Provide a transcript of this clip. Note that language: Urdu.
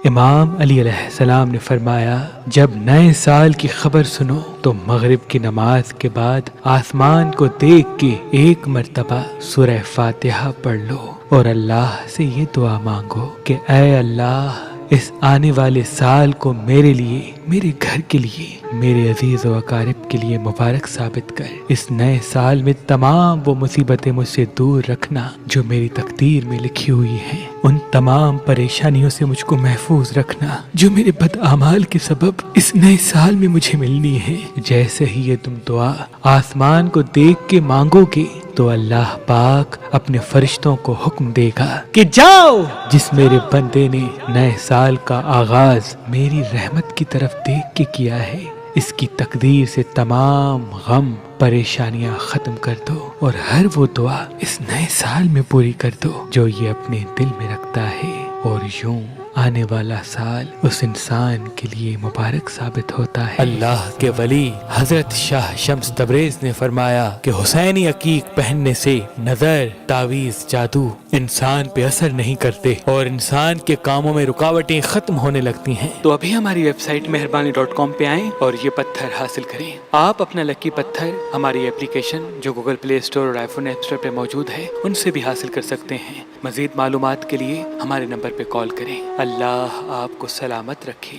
امام علی علیہ السلام نے فرمایا، جب نئے سال کی خبر سنو تو مغرب کی نماز کے بعد آسمان کو دیکھ کے ایک مرتبہ سورہ فاتحہ پڑھ لو اور اللہ سے یہ دعا مانگو کہ اے اللہ اس آنے والے سال کو میرے لیے، میرے گھر کے لیے، میرے عزیز و اقارب کے لیے مبارک ثابت کر۔ اس نئے سال میں تمام وہ مصیبتیں مجھ سے دور رکھنا جو میری تقدیر میں لکھی ہوئی ہیں، ان تمام پریشانیوں سے مجھ کو محفوظ رکھنا جو میرے بد اعمال کے سبب اس نئے سال میں مجھے ملنی ہے۔ جیسے ہی یہ تم دعا آسمان کو دیکھ کے مانگو گے تو اللہ پاک اپنے فرشتوں کو حکم دے گا کہ جاؤ، جس میرے بندے نے نئے سال کا آغاز میری رحمت کی طرف دیکھ کے کیا ہے، اس کی تقدیر سے تمام غم پریشانیاں ختم کر دو اور ہر وہ دعا اس نئے سال میں پوری کر دو جو یہ اپنے دل میں رکھتا ہے، اور یوں آنے والا سال اس انسان کے لیے مبارک ثابت ہوتا ہے۔ اللہ کے ولی حضرت شاہ شمس تبریز نے فرمایا کہ حسینی عقیق پہننے سے نظر، تعویذ، جادو انسان پہ اثر نہیں کرتے اور انسان کے کاموں میں رکاوٹیں ختم ہونے لگتی ہیں۔ تو ابھی ہماری ویب سائٹ مہربانی.com پہ آئیں اور یہ پتھر حاصل کریں۔ آپ اپنا لکی پتھر ہماری اپلیکیشن جو گوگل پلے اسٹور اور آئی فون ایپ اسٹور پہ موجود ہے ان سے بھی حاصل کر سکتے ہیں۔ مزید معلومات کے لیے ہمارے نمبر پہ کال کریں۔ اللہ آپ کو سلامت رکھے۔